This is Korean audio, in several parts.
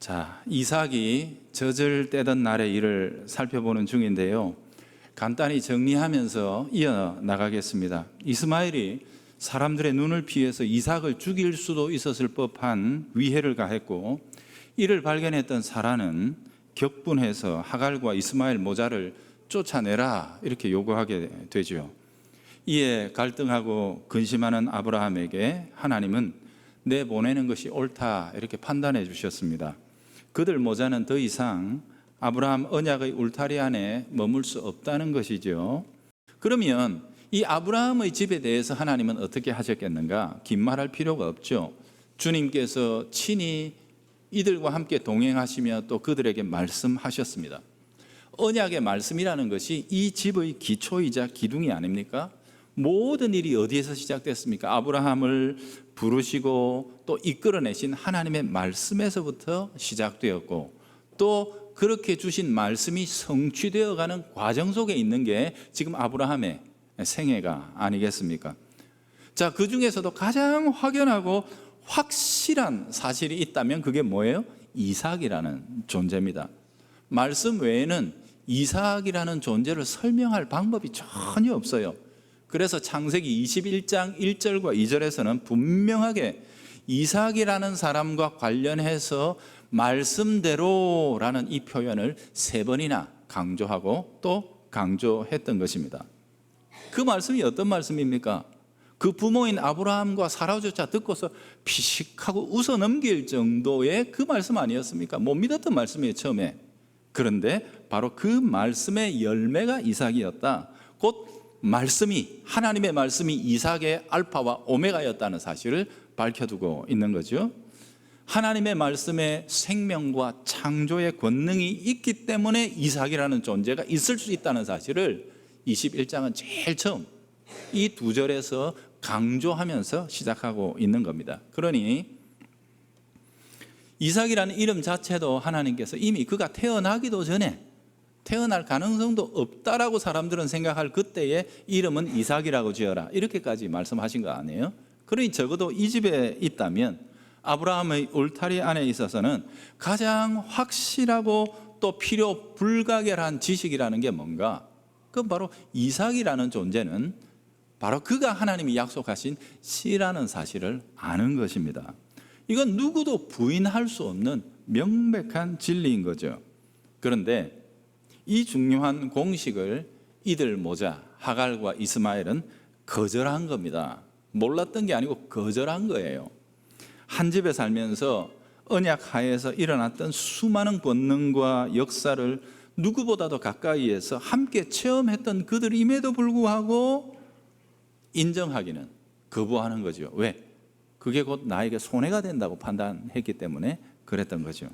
자, 이삭이 젖을 떼던 날의 일을 살펴보는 중인데요. 간단히 정리하면서 이어나가겠습니다. 이스마엘이 사람들의 눈을 피해서 이삭을 죽일 수도 있었을 법한 위해를 가했고, 이를 발견했던 사라는 격분해서 하갈과 이스마엘 모자를 쫓아내라 이렇게 요구하게 되죠. 이에 갈등하고 근심하는 아브라함에게 하나님은 내보내는 것이 옳다 이렇게 판단해 주셨습니다. 그들 모자는 더 이상 아브라함 언약의 울타리 안에 머물 수 없다는 것이죠. 그러면 이 아브라함의 집에 대해서 하나님은 어떻게 하셨겠는가? 긴 말할 필요가 없죠. 주님께서 친히 이들과 함께 동행하시며 또 그들에게 말씀하셨습니다. 언약의 말씀이라는 것이 이 집의 기초이자 기둥이 아닙니까? 모든 일이 어디에서 시작됐습니까? 아브라함을 부르시고 또 이끌어내신 하나님의 말씀에서부터 시작되었고, 또 그렇게 주신 말씀이 성취되어가는 과정 속에 있는 게 지금 아브라함의 생애가 아니겠습니까? 자, 그 중에서도 가장 확연하고 확실한 사실이 있다면 그게 뭐예요? 이삭이라는 존재입니다. 말씀 외에는 이삭이라는 존재를 설명할 방법이 전혀 없어요. 그래서 창세기 21장 1절과 2절에서는 분명하게 이삭이라는 사람과 관련해서 말씀대로라는 이 표현을 3번이나 강조하고 또 강조했던 것입니다. 그 말씀이 어떤 말씀입니까? 그 부모인 아브라함과 사라조차 듣고서 피식하고 웃어 넘길 정도의 그 말씀 아니었습니까? 못 믿었던 말씀이에요, 처음에. 그런데 바로 그 말씀의 열매가 이삭이었다. 곧 말씀이, 하나님의 말씀이 이삭의 알파와 오메가였다는 사실을 밝혀두고 있는 거죠. 하나님의 말씀에 생명과 창조의 권능이 있기 때문에 이삭이라는 존재가 있을 수 있다는 사실을 21장은 제일 처음 이 2절에서 강조하면서 시작하고 있는 겁니다. 그러니 이삭이라는 이름 자체도 하나님께서 이미 그가 태어나기도 전에 태어날 가능성도 없다라고 사람들은 생각할 그때의 이름은 이삭이라고 지어라 이렇게까지 말씀하신 거 아니에요? 그러니 적어도 이 집에 있다면 아브라함의 울타리 안에 있어서는 가장 확실하고 또 필요 불가결한 지식이라는 게 뭔가? 그건 바로 이삭이라는 존재는 바로 그가 하나님이 약속하신 씨라는 사실을 아는 것입니다. 이건 누구도 부인할 수 없는 명백한 진리인 거죠. 그런데 이 중요한 공식을 이들 모자 하갈과 이스마엘은 거절한 겁니다. 몰랐던 게 아니고 거절한 거예요. 한 집에 살면서 언약 하에서 일어났던 수많은 권능과 역사를 누구보다도 가까이에서 함께 체험했던 그들임에도 불구하고 인정하기는 거부하는 거죠. 왜? 그게 곧 나에게 손해가 된다고 판단했기 때문에 그랬던 거죠.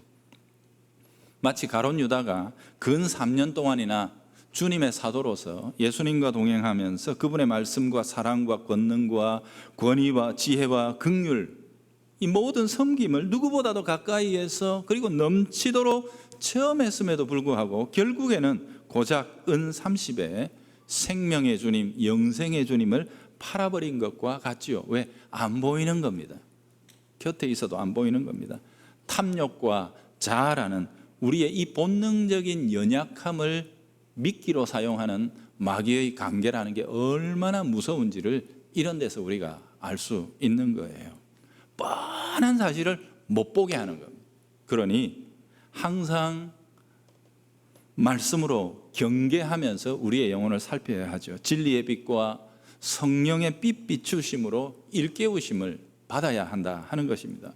마치 가룟 유다가 근 3년 동안이나 주님의 사도로서 예수님과 동행하면서 그분의 말씀과 사랑과 권능과 권위와 지혜와 긍휼, 이 모든 섬김을 누구보다도 가까이에서 그리고 넘치도록 체험했음에도 불구하고 결국에는 고작 은 30에 생명의 주님, 영생의 주님을 팔아버린 것과 같지요. 왜? 안 보이는 겁니다. 곁에 있어도 안 보이는 겁니다. 탐욕과 자아라는 우리의 이 본능적인 연약함을 미끼로 사용하는 마귀의 관계라는 게 얼마나 무서운지를 이런 데서 우리가 알 수 있는 거예요. 뻔한 사실을 못 보게 하는 겁니다. 그러니 항상 말씀으로 경계하면서 우리의 영혼을 살펴야 하죠. 진리의 빛과 성령의 빛 비추심으로 일깨우심을 받아야 한다 하는 것입니다.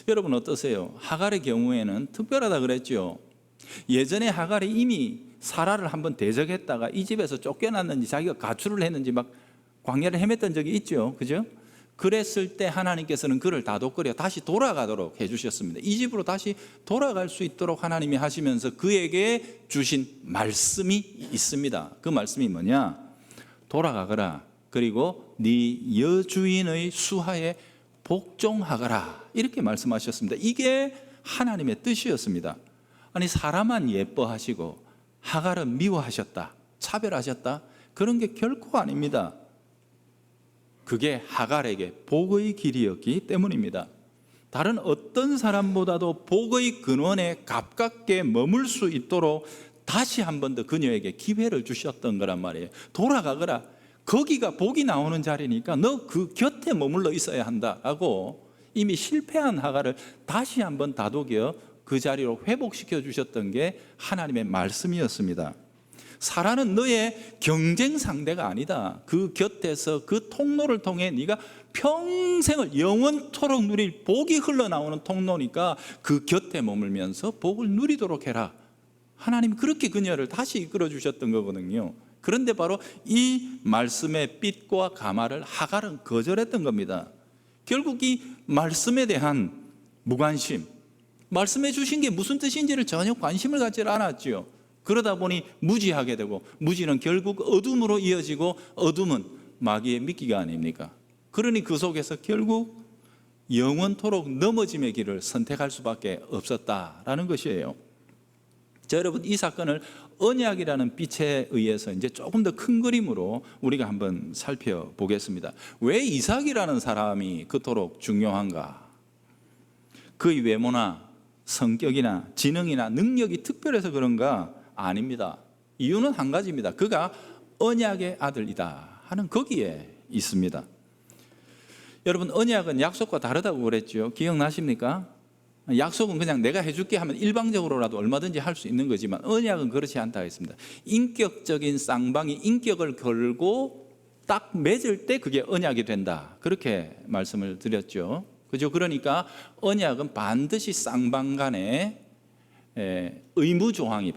여러분 어떠세요? 하갈의 경우에는 특별하다 그랬죠. 예전에 하갈이 이미 사라를 한번 대적했다가 이 집에서 쫓겨났는지 자기가 가출을 했는지 막 광야를 헤맸던 적이 있죠. 그죠? 그랬을 때 하나님께서는 그를 다독거려 다시 돌아가도록 해주셨습니다. 이 집으로 다시 돌아갈 수 있도록 하나님이 하시면서 그에게 주신 말씀이 있습니다. 그 말씀이 뭐냐? 돌아가거라. 그리고 네 여주인의 수하에 복종하거라. 이렇게 말씀하셨습니다. 이게 하나님의 뜻이었습니다. 아니 사람만 예뻐하시고 하갈은 미워하셨다, 차별하셨다, 그런 게 결코 아닙니다. 그게 하갈에게 복의 길이었기 때문입니다. 다른 어떤 사람보다도 복의 근원에 가깝게 머물 수 있도록 다시 한 번 더 그녀에게 기회를 주셨던 거란 말이에요. 돌아가거라. 거기가 복이 나오는 자리니까 너 그 곁에 머물러 있어야 한다라고 이미 실패한 하갈을 다시 한 번 다독여 그 자리로 회복시켜 주셨던 게 하나님의 말씀이었습니다. 사라는 너의 경쟁 상대가 아니다. 그 곁에서 그 통로를 통해 네가 평생을 영원토록 누릴 복이 흘러나오는 통로니까 그 곁에 머물면서 복을 누리도록 해라. 하나님이 그렇게 그녀를 다시 이끌어 주셨던 거거든요. 그런데 바로 이 말씀의 삔과 가마를 하갈은 거절했던 겁니다. 결국 이 말씀에 대한 무관심, 말씀해 주신 게 무슨 뜻인지를 전혀 관심을 갖지 않았죠. 그러다 보니 무지하게 되고, 무지는 결국 어둠으로 이어지고, 어둠은 마귀의 미끼가 아닙니까? 그러니 그 속에서 결국 영원토록 넘어짐의 길을 선택할 수밖에 없었다라는 것이에요. 자, 여러분, 이 사건을 언약이라는 빛에 의해서 이제 조금 더 큰 그림으로 우리가 한번 살펴보겠습니다. 왜 이삭이라는 사람이 그토록 중요한가? 그의 외모나 성격이나 지능이나 능력이 특별해서 그런가? 아닙니다. 이유는 한 가지입니다. 그가 언약의 아들이다 하는 거기에 있습니다. 여러분, 언약은 약속과 다르다고 그랬죠. 기억나십니까? 약속은 그냥 내가 해줄게 하면 일방적으로라도 얼마든지 할 수 있는 거지만, 언약은 그렇지 않다 했습니다. 인격적인 쌍방이 인격을 걸고 딱 맺을 때 그게 언약이 된다, 그렇게 말씀을 드렸죠. 그죠? 그러니까 언약은 반드시 쌍방 간에 의무사항이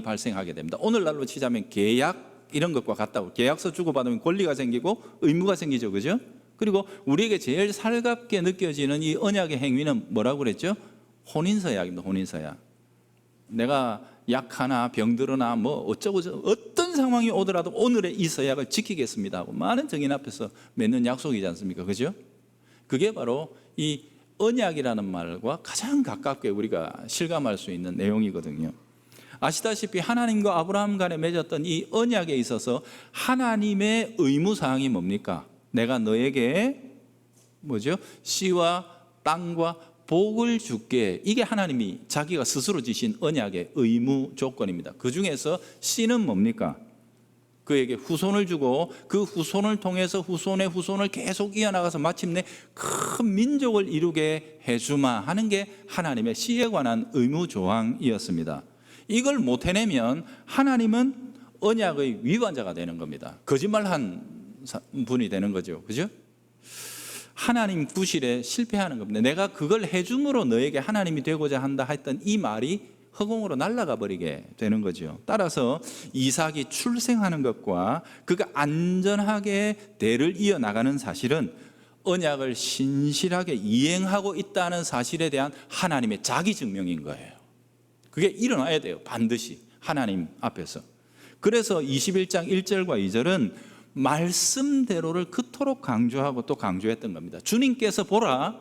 발생하게 됩니다. 오늘날로 치자면 계약 이런 것과 같다고, 계약서 주고받으면 권리가 생기고 의무가 생기죠. 그죠? 그리고 우리에게 제일 살갑게 느껴지는 이 언약의 행위는 뭐라고 그랬죠? 혼인서약입니다. 혼인서약. 내가 약하나 병들거나 뭐 어쩌고 어떤 상황이 오더라도 오늘의 이 서약을 지키겠습니다 하고 많은 정인 앞에서 맺는 약속이지 않습니까? 그죠? 그게 바로 이 언약이라는 말과 가장 가깝게 우리가 실감할 수 있는 내용이거든요. 아시다시피 하나님과 아브라함 간에 맺었던 이 언약에 있어서 하나님의 의무사항이 뭡니까? 내가 너에게 씨와 땅과 복을 줄게. 이게 하나님이 자기가 스스로 지신 언약의 의무 조건입니다. 그 중에서 씨는 뭡니까? 그에게 후손을 주고 그 후손을 통해서 후손의 후손을 계속 이어나가서 마침내 큰 민족을 이루게 해주마 하는 게 하나님의 씨에 관한 의무 조항이었습니다. 이걸 못 해내면 하나님은 언약의 위반자가 되는 겁니다. 거짓말한 분이 되는 거죠. 그죠? 하나님 구실에 실패하는 겁니다. 내가 그걸 해줌으로 너에게 하나님이 되고자 한다 했던 이 말이 허공으로 날아가 버리게 되는 거죠. 따라서 이삭이 출생하는 것과 그가 안전하게 대를 이어나가는 사실은 언약을 신실하게 이행하고 있다는 사실에 대한 하나님의 자기 증명인 거예요. 그게 일어나야 돼요. 반드시 하나님 앞에서. 그래서 21장 1절과 2절은 말씀대로를 그토록 강조하고 또 강조했던 겁니다. 주님께서 보라,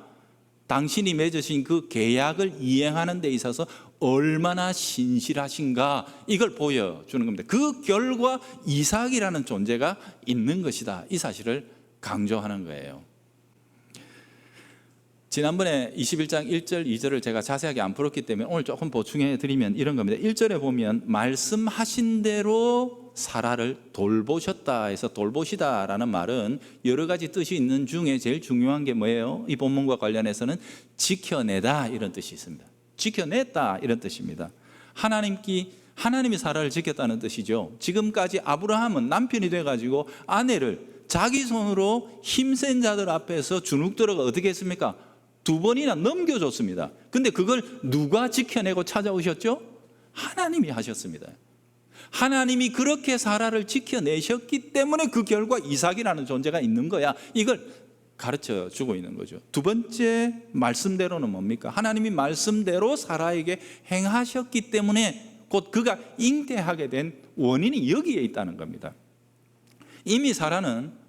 당신이 맺으신 그 계약을 이행하는 데 있어서 얼마나 신실하신가, 이걸 보여주는 겁니다. 그 결과 이삭이라는 존재가 있는 것이다, 이 사실을 강조하는 거예요. 지난번에 21장 1절 2절을 제가 자세하게 안 풀었기 때문에 오늘 조금 보충해 드리면 이런 겁니다. 1절에 보면 말씀하신 대로 사라를 돌보셨다 해서 돌보시다라는 말은 여러 가지 뜻이 있는 중에 제일 중요한 게 뭐예요? 이 본문과 관련해서는 지켜내다 이런 뜻이 있습니다. 지켜냈다 이런 뜻입니다. 하나님이 사라를 지켰다는 뜻이죠. 지금까지 아브라함은 남편이 돼가지고 아내를 자기 손으로 힘센 자들 앞에서 주눅들어가 어떻게 했습니까? 2번이나 넘겨줬습니다. 근데 그걸 누가 지켜내고 찾아오셨죠? 하나님이 하셨습니다. 하나님이 그렇게 사라를 지켜내셨기 때문에 그 결과 이삭이라는 존재가 있는 거야. 이걸 가르쳐 주고 있는 거죠. 두 번째 말씀대로는 뭡니까? 하나님이 말씀대로 사라에게 행하셨기 때문에 곧 그가 잉태하게 된 원인이 여기에 있다는 겁니다. 이미 사라는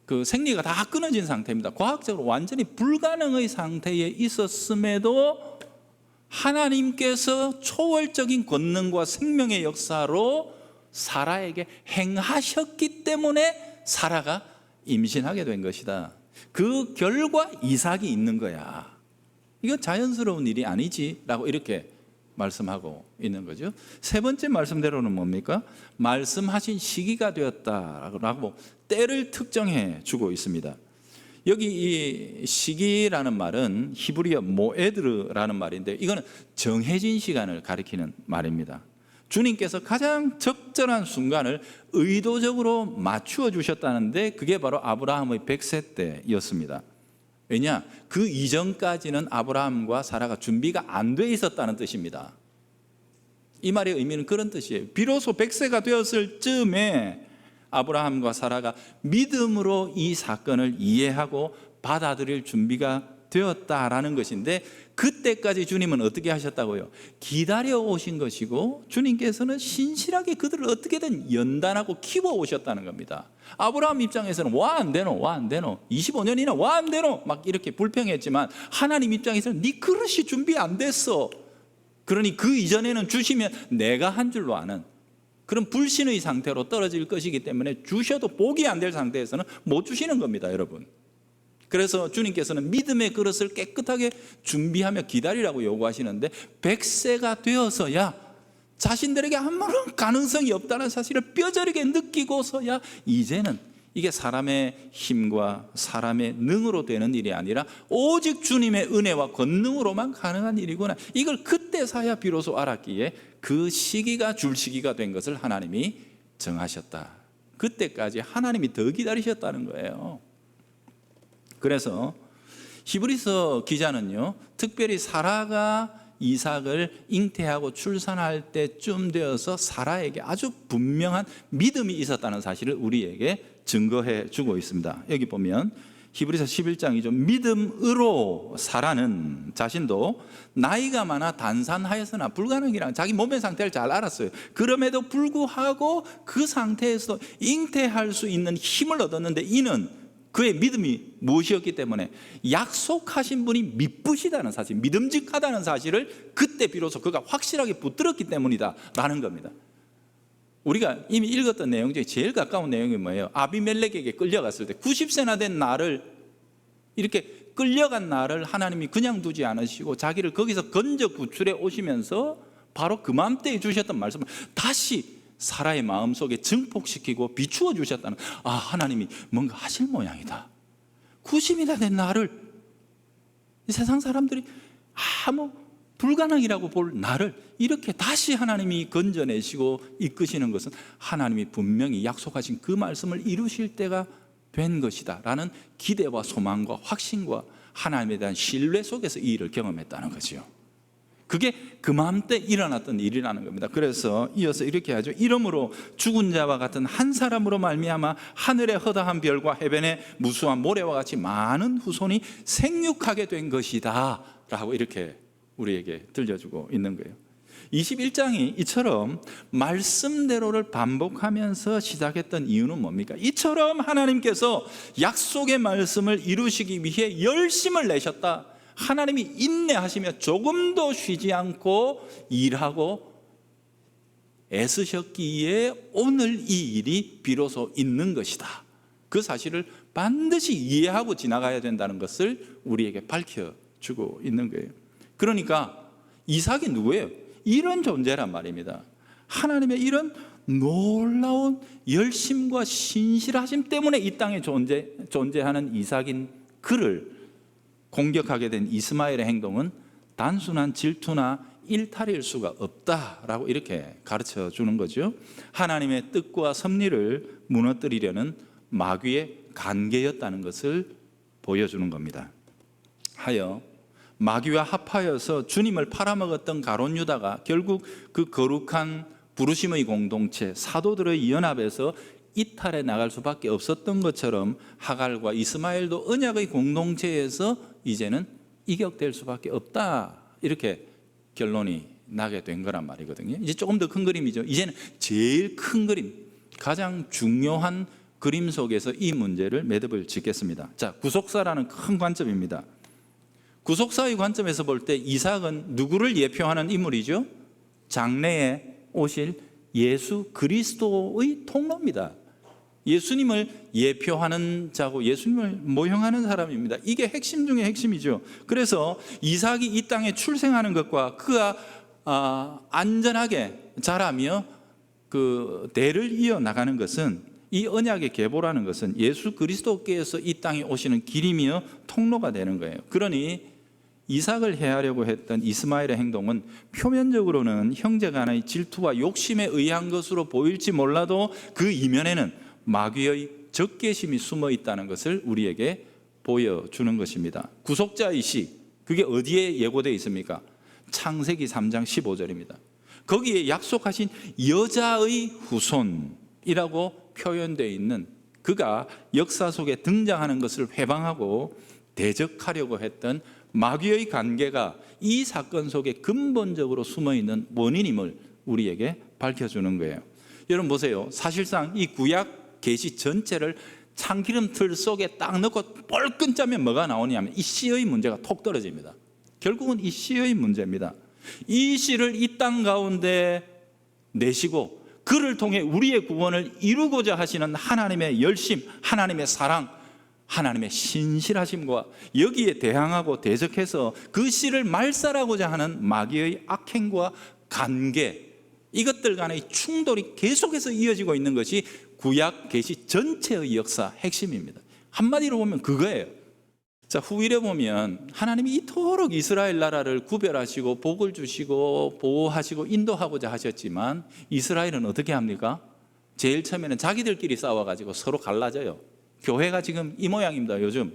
그 생리가 다 끊어진 상태입니다. 과학적으로 완전히 불가능의 상태에 있었음에도 하나님께서 초월적인 권능과 생명의 역사로 사라에게 행하셨기 때문에 사라가 임신하게 된 것이다. 그 결과 이삭이 있는 거야. 이건 자연스러운 일이 아니지라고 이렇게 말씀하고 있는 거죠. 세 번째 말씀대로는 뭡니까? 말씀하신 시기가 되었다라고 때를 특정해 주고 있습니다. 여기 이 시기라는 말은 히브리어 모에드라는 말인데 이거는 정해진 시간을 가리키는 말입니다. 주님께서 가장 적절한 순간을 의도적으로 맞추어 주셨다는데 그게 바로 아브라함의 100세 때였습니다. 왜냐? 그 이전까지는 아브라함과 사라가 준비가 안 돼 있었다는 뜻입니다. 이 말의 의미는 그런 뜻이에요. 비로소 100세가 되었을 즈음에 아브라함과 사라가 믿음으로 이 사건을 이해하고 받아들일 준비가 되었다라는 것인데 그때까지 주님은 어떻게 하셨다고요? 기다려 오신 것이고 주님께서는 신실하게 그들을 어떻게든 연단하고 키워 오셨다는 겁니다. 아브라함 입장에서는 와 안 되노 25년이나 와 안 되노 막 이렇게 불평했지만 하나님 입장에서는 네 그릇이 준비 안 됐어. 그러니 그 이전에는 주시면 내가 한 줄로 아는 그런 불신의 상태로 떨어질 것이기 때문에 주셔도 복이 안 될 상태에서는 못 주시는 겁니다, 여러분. 그래서 주님께서는 믿음의 그릇을 깨끗하게 준비하며 기다리라고 요구하시는데 100세가 되어서야 자신들에게 아무런 가능성이 없다는 사실을 뼈저리게 느끼고서야 이제는 이게 사람의 힘과 사람의 능으로 되는 일이 아니라 오직 주님의 은혜와 권능으로만 가능한 일이구나, 이걸 그때서야 비로소 알았기에 그 시기가 줄 시기가 된 것을 하나님이 정하셨다. 그때까지 하나님이 더 기다리셨다는 거예요. 그래서 히브리서 기자는요, 특별히 사라가 이삭을 잉태하고 출산할 때쯤 되어서 사라에게 아주 분명한 믿음이 있었다는 사실을 우리에게 증거해 주고 있습니다. 여기 보면 히브리서 11장이죠. 믿음으로 사라는 자신도 나이가 많아 단산하였으나 불가능이라는 자기 몸의 상태를 잘 알았어요. 그럼에도 불구하고 그 상태에서 잉태할 수 있는 힘을 얻었는데 이는 그의 믿음이 무엇이었기 때문에 약속하신 분이 믿으시다는 사실, 믿음직하다는 사실을 그때 비로소 그가 확실하게 붙들었기 때문이다 라는 겁니다. 우리가 이미 읽었던 내용 중에 제일 가까운 내용이 뭐예요? 아비멜렉에게 끌려갔을 때 90세나 된 나를, 이렇게 끌려간 나를 하나님이 그냥 두지 않으시고 자기를 거기서 건져 구출해 오시면서 바로 그맘때에 주셨던 말씀을 다시 사라의 마음속에 증폭시키고 비추어 주셨다는, 하나님이 뭔가 하실 모양이다. 90이나 된 나를, 이 세상 사람들이 아무 불가능이라고 볼 나를 이렇게 다시 하나님이 건져내시고 이끄시는 것은 하나님이 분명히 약속하신 그 말씀을 이루실 때가 된 것이다 라는 기대와 소망과 확신과 하나님에 대한 신뢰 속에서 이 일을 경험했다는 거죠. 그게 그맘때 일어났던 일이라는 겁니다. 그래서 이어서 이렇게 하죠. 이러므로 죽은 자와 같은 한 사람으로 말미암아 하늘의 허다한 별과 해변의 무수한 모래와 같이 많은 후손이 생육하게 된 것이다 라고 이렇게 우리에게 들려주고 있는 거예요. 21장이 이처럼 말씀대로를 반복하면서 시작했던 이유는 뭡니까? 이처럼 하나님께서 약속의 말씀을 이루시기 위해 열심을 내셨다. 하나님이 인내하시며 조금도 쉬지 않고 일하고 애쓰셨기에 오늘 이 일이 비로소 있는 것이다. 그 사실을 반드시 이해하고 지나가야 된다는 것을 우리에게 밝혀주고 있는 거예요. 그러니까 이삭이 누구예요? 이런 존재란 말입니다. 하나님의 이런 놀라운 열심과 신실하심 때문에 이 땅에 존재하는 이삭인 그를 공격하게 된 이스마엘의 행동은 단순한 질투나 일탈일 수가 없다라고 이렇게 가르쳐 주는 거죠. 하나님의 뜻과 섭리를 무너뜨리려는 마귀의 간계였다는 것을 보여주는 겁니다. 하여 마귀와 합하여서 주님을 팔아먹었던 가룟 유다가 결국 그 거룩한 부르심의 공동체 사도들의 연합에서 이탈해 나갈 수밖에 없었던 것처럼 하갈과 이스마엘도 언약의 공동체에서 이제는 이격될 수밖에 없다, 이렇게 결론이 나게 된 거란 말이거든요. 이제 조금 더 큰 그림이죠. 이제는 제일 큰 그림, 가장 중요한 그림 속에서 이 문제를 매듭을 짓겠습니다. 자, 구속사라는 큰 관점입니다. 구속사의 관점에서 볼 때 이삭은 누구를 예표하는 인물이죠? 장래에 오실 예수 그리스도의 통로입니다. 예수님을 예표하는 자고 예수님을 모형하는 사람입니다. 이게 핵심 중에 핵심이죠. 그래서 이삭이 이 땅에 출생하는 것과 그가 안전하게 자라며 그 대를 이어나가는 것은, 이 언약의 계보라는 것은 예수 그리스도께서 이 땅에 오시는 길이며 통로가 되는 거예요. 그러니 이삭을 해하려고 했던 이스마엘의 행동은 표면적으로는 형제 간의 질투와 욕심에 의한 것으로 보일지 몰라도 그 이면에는 마귀의 적개심이 숨어 있다는 것을 우리에게 보여주는 것입니다. 구속자의식, 그게 어디에 예고되어 있습니까? 창세기 3장 15절입니다. 거기에 약속하신 여자의 후손이라고 표현되어 있는, 그가 역사 속에 등장하는 것을 회방하고 대적하려고 했던 마귀의 관계가 이 사건 속에 근본적으로 숨어있는 원인임을 우리에게 밝혀주는 거예요. 여러분 보세요. 사실상 이 구약 계시 전체를 참기름 틀 속에 딱 넣고 뻘끈 짜면 뭐가 나오냐면 이 씨의 문제가 톡 떨어집니다. 결국은 이 씨의 문제입니다. 이 씨를 이 땅 가운데 내시고 그를 통해 우리의 구원을 이루고자 하시는 하나님의 열심, 하나님의 사랑, 하나님의 신실하심과 여기에 대항하고 대적해서 그 씨를 말살하고자 하는 마귀의 악행과 관계, 이것들 간의 충돌이 계속해서 이어지고 있는 것이 구약 계시 전체의 역사 핵심입니다. 한마디로 보면 그거예요. 자, 후일에 보면 하나님이 이토록 이스라엘 나라를 구별하시고 복을 주시고 보호하시고 인도하고자 하셨지만 이스라엘은 어떻게 합니까? 제일 처음에는 자기들끼리 싸워가지고 서로 갈라져요. 교회가 지금 이 모양입니다. 요즘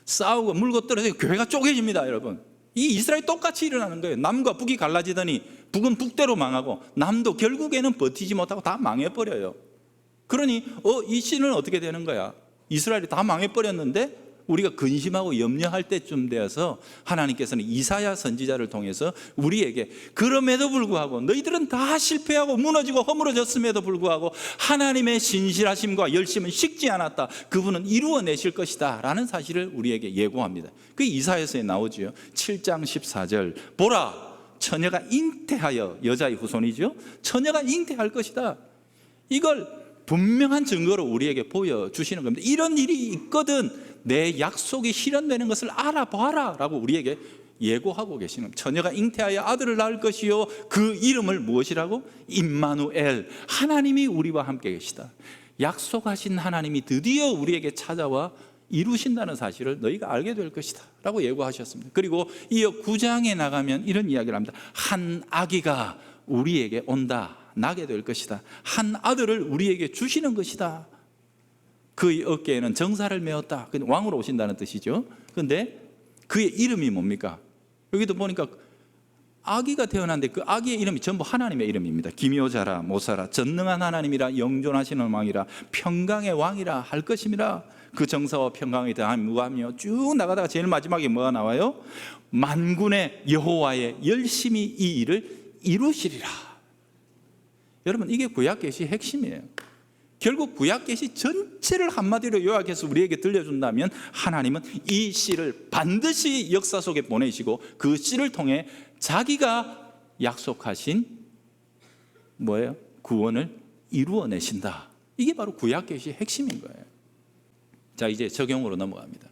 싸우고 물고 떨어지고 교회가 쪼개집니다. 여러분, 이 이스라엘이 똑같이 일어나는 거예요. 남과 북이 갈라지더니 북은 북대로 망하고 남도 결국에는 버티지 못하고 다 망해버려요. 그러니 이 씨는 어떻게 되는 거야? 이스라엘이 다 망해버렸는데 우리가 근심하고 염려할 때쯤 되어서 하나님께서는 이사야 선지자를 통해서 우리에게 그럼에도 불구하고 너희들은 다 실패하고 무너지고 허물어졌음에도 불구하고 하나님의 신실하심과 열심은 식지 않았다. 그분은 이루어내실 것이다 라는 사실을 우리에게 예고합니다. 그게 이사야서에 나오지요. 7장 14절 보라 처녀가 잉태하여, 여자의 후손이죠, 처녀가 잉태할 것이다. 이걸 분명한 증거로 우리에게 보여주시는 겁니다. 이런 일이 있거든 내 약속이 실현되는 것을 알아봐라 라고 우리에게 예고하고 계시는 겁니다. 처녀가 잉태하여 아들을 낳을 것이요 그 이름을 무엇이라고? 임마누엘, 하나님이 우리와 함께 계시다. 약속하신 하나님이 드디어 우리에게 찾아와 이루신다는 사실을 너희가 알게 될 것이다 라고 예고하셨습니다. 그리고 이어 9장에 나가면 이런 이야기를 합니다. 한 아기가 우리에게 온다, 나게 될 것이다. 한 아들을 우리에게 주시는 것이다. 그의 어깨에는 정사를 메었다. 왕으로 오신다는 뜻이죠. 그런데 그의 이름이 뭡니까? 여기도 보니까 아기가 태어났는데 그 아기의 이름이 전부 하나님의 이름입니다. 기묘자라 모사라, 전능한 하나님이라, 영존하시는 왕이라, 평강의 왕이라 할 것임이라. 그 정사와 평강이 더하면 무하며 쭉 나가다가 제일 마지막에 뭐가 나와요? 만군의 여호와의 열심히 이 일을 이루시리라. 여러분, 이게 구약계시 핵심이에요. 결국 구약계시 전체를 한마디로 요약해서 우리에게 들려준다면 하나님은 이 씨를 반드시 역사 속에 보내시고 그 씨를 통해 자기가 약속하신 뭐예요? 구원을 이루어내신다. 이게 바로 구약계시의 핵심인 거예요. 자, 이제 적용으로 넘어갑니다.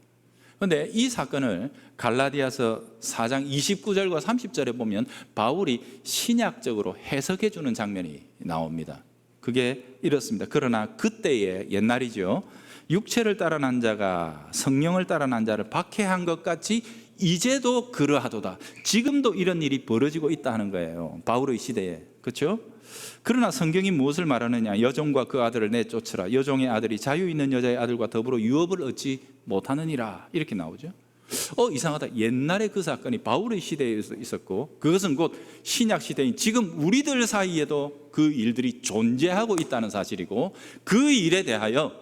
그런데 이 사건을 갈라디아서 4장 29절과 30절에 보면 바울이 신약적으로 해석해 주는 장면이 나옵니다. 그게 이렇습니다. 그러나 그때의, 옛날이죠, 육체를 따라 난 자가 성령을 따라 난 자를 박해한 것 같이 이제도 그러하도다. 지금도 이런 일이 벌어지고 있다 하는 거예요. 바울의 시대에. 그렇죠? 그러나 성경이 무엇을 말하느냐? 여종과 그 아들을 내쫓으라. 여종의 아들이 자유 있는 여자의 아들과 더불어 유업을 얻지 못하느니라. 이렇게 나오죠. 이상하다. 옛날에 그 사건이 바울의 시대에 있었고 그것은 곧 신약 시대인 지금 우리들 사이에도 그 일들이 존재하고 있다는 사실이고, 그 일에 대하여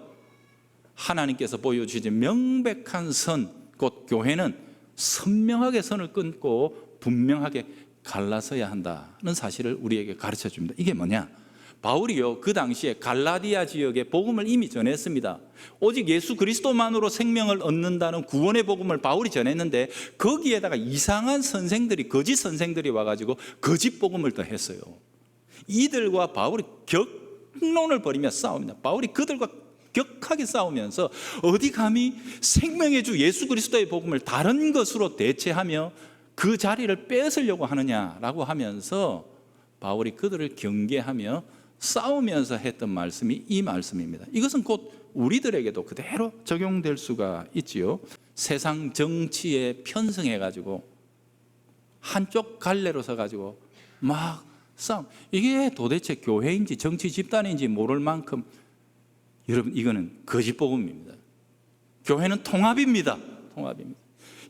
하나님께서 보여주신 명백한 선, 곧 교회는 선명하게 선을 끊고 분명하게 갈라서야 한다는 사실을 우리에게 가르쳐 줍니다. 이게 뭐냐? 바울이요, 그 당시에 갈라디아 지역에 복음을 이미 전했습니다. 오직 예수 그리스도만으로 생명을 얻는다는 구원의 복음을 바울이 전했는데 거기에다가 이상한 선생들이, 거짓 선생들이 와가지고 거짓 복음을 더 했어요. 이들과 바울이 반론을 벌이며 싸웁니다. 바울이 그들과 격하게 싸우면서 어디 감히 생명의 주 예수 그리스도의 복음을 다른 것으로 대체하며 그 자리를 뺏으려고 하느냐라고 하면서 바울이 그들을 경계하며 싸우면서 했던 말씀이 이 말씀입니다. 이것은 곧 우리들에게도 그대로 적용될 수가 있지요. 세상 정치에 편승해가지고 한쪽 갈래로 서가지고 막 싸움. 이게 도대체 교회인지 정치 집단인지 모를 만큼 여러분 이거는 거짓 복음입니다. 교회는 통합입니다. 통합입니다.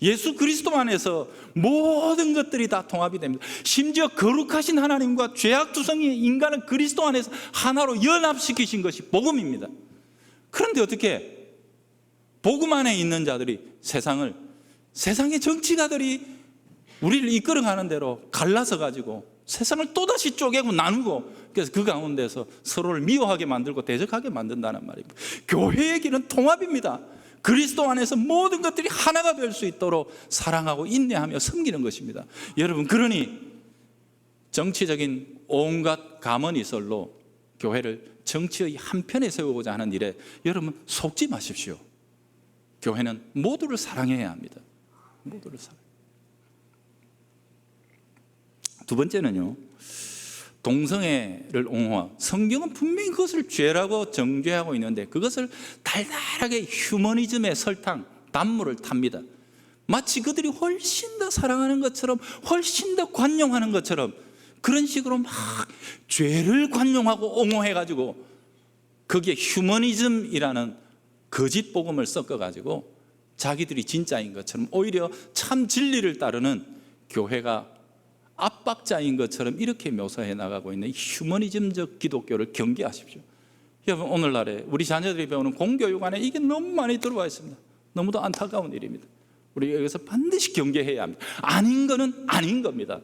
예수 그리스도 안에서 모든 것들이 다 통합이 됩니다. 심지어 거룩하신 하나님과 죄악투성이 인간을 그리스도 안에서 하나로 연합시키신 것이 복음입니다. 그런데 어떻게 복음 안에 있는 자들이 세상의 정치가들이 우리를 이끌어가는 대로 갈라서 가지고 세상을 또다시 쪼개고 나누고, 그래서 그 가운데서 서로를 미워하게 만들고 대적하게 만든다는 말입니다. 교회의 길은 통합입니다. 그리스도 안에서 모든 것들이 하나가 될 수 있도록 사랑하고 인내하며 섬기는 것입니다. 여러분, 그러니 정치적인 온갖 가문이설로 교회를 정치의 한편에 세우고자 하는 일에 여러분 속지 마십시오. 교회는 모두를 사랑해야 합니다. 모두를 사랑해야 합니다. 두 번째는요, 동성애를 옹호하고, 성경은 분명히 그것을 죄라고 정죄하고 있는데 그것을 달달하게 휴머니즘의 설탕, 단물을 탑니다. 마치 그들이 훨씬 더 사랑하는 것처럼, 훨씬 더 관용하는 것처럼 그런 식으로 막 죄를 관용하고 옹호해가지고 거기에 휴머니즘이라는 거짓 복음을 섞어가지고 자기들이 진짜인 것처럼, 오히려 참 진리를 따르는 교회가 압박자인 것처럼 이렇게 묘사해 나가고 있는 휴머니즘적 기독교를 경계하십시오. 여러분, 오늘날에 우리 자녀들이 배우는 공교육 안에 이게 너무 많이 들어와 있습니다. 너무도 안타까운 일입니다. 우리가 여기서 반드시 경계해야 합니다. 아닌 거는 아닌 겁니다.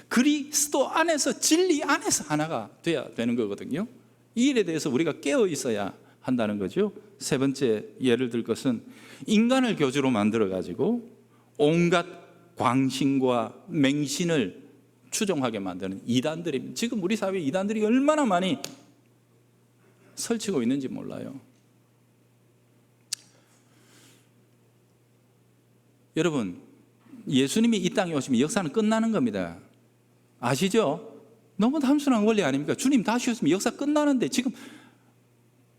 그리스도 안에서, 진리 안에서 하나가 돼야 되는 거거든요. 이 일에 대해서 우리가 깨어 있어야 한다는 거죠. 세 번째 예를 들 것은 인간을 교주로 만들어 가지고 온갖 광신과 맹신을 추종하게 만드는 이단들입니다. 지금 우리 사회에 이단들이 얼마나 많이 설치고 있는지 몰라요. 여러분, 예수님이 이 땅에 오시면 역사는 끝나는 겁니다. 아시죠? 너무 단순한 원리 아닙니까? 주님 다시 오시면 역사 끝나는데 지금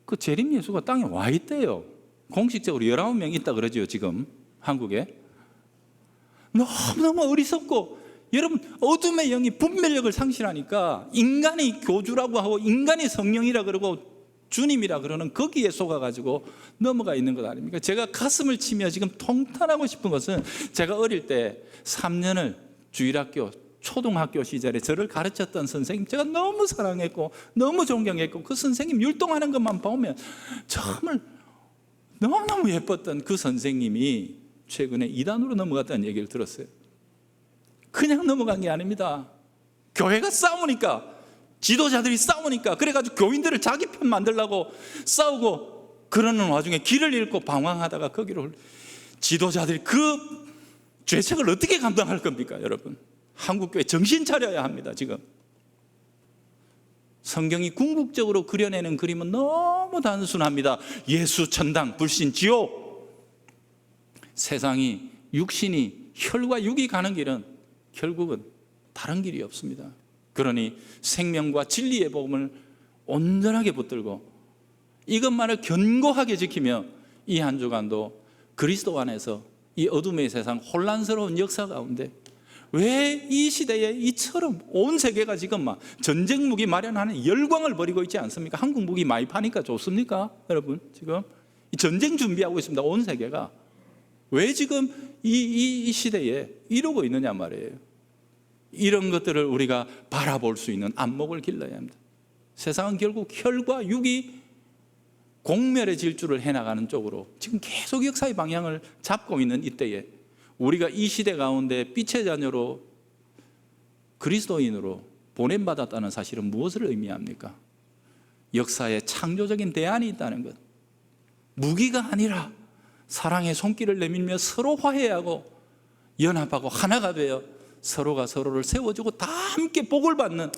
그 재림 예수가 땅에 와 있대요. 공식적으로 19명 있다 그러죠, 지금 한국에. 너무너무 어리석고, 여러분, 어둠의 영이 분별력을 상실하니까 인간이 교주라고 하고 인간이 성령이라 그러고 주님이라 그러는 거기에 속아가지고 넘어가 있는 것 아닙니까? 제가 가슴을 치며 지금 통탄하고 싶은 것은, 제가 어릴 때 3년을 주일학교, 초등학교 시절에 저를 가르쳤던 선생님, 제가 너무 사랑했고 너무 존경했고 그 선생님 율동하는 것만 보면 정말 너무너무 예뻤던 그 선생님이 최근에 이단으로 넘어갔다는 얘기를 들었어요. 그냥 넘어간 게 아닙니다. 교회가 싸우니까, 지도자들이 싸우니까, 그래가지고 교인들을 자기 편 만들려고 싸우고 그러는 와중에 길을 잃고 방황하다가 거기로, 지도자들이 그 죄책을 어떻게 감당할 겁니까? 여러분, 한국교회 정신 차려야 합니다. 지금 성경이 궁극적으로 그려내는 그림은 너무 단순합니다. 예수 천당, 불신 지옥. 세상이, 육신이, 혈과 육이 가는 길은 결국은 다른 길이 없습니다. 그러니 생명과 진리의 복음을 온전하게 붙들고 이것만을 견고하게 지키며 이 한 주간도 그리스도 안에서 이 어둠의 세상, 혼란스러운 역사 가운데 왜 이 시대에 이처럼 온 세계가 지금 막 전쟁 무기 마련하는 열광을 벌이고 있지 않습니까? 한국 무기 많이 파니까 좋습니까? 여러분, 지금 전쟁 준비하고 있습니다. 온 세계가. 왜 지금 이 시대에 이러고 있느냐 말이에요. 이런 것들을 우리가 바라볼 수 있는 안목을 길러야 합니다. 세상은 결국 혈과 육이 공멸의 질주를 해나가는 쪽으로 지금 계속 역사의 방향을 잡고 있는 이때에 우리가 이 시대 가운데 빛의 자녀로, 그리스도인으로 보냄받았다는 사실은 무엇을 의미합니까? 역사에 창조적인 대안이 있다는 것, 무기가 아니라 사랑의 손길을 내밀며 서로 화해하고 연합하고 하나가 되어 서로가 서로를 세워주고 다 함께 복을 받는,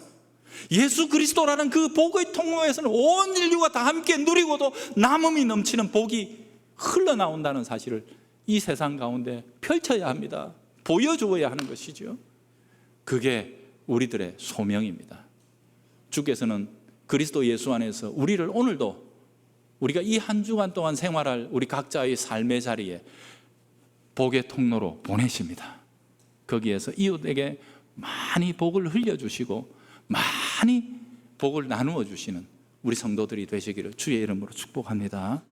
예수 그리스도라는 그 복의 통로에서는 온 인류가 다 함께 누리고도 남음이 넘치는 복이 흘러나온다는 사실을 이 세상 가운데 펼쳐야 합니다. 보여주어야 하는 것이죠. 그게 우리들의 소명입니다. 주께서는 그리스도 예수 안에서 우리를 오늘도 우리가 이 한 주간 동안 생활할 우리 각자의 삶의 자리에 복의 통로로 보내십니다. 거기에서 이웃에게 많이 복을 흘려주시고 많이 복을 나누어 주시는 우리 성도들이 되시기를 주의 이름으로 축복합니다.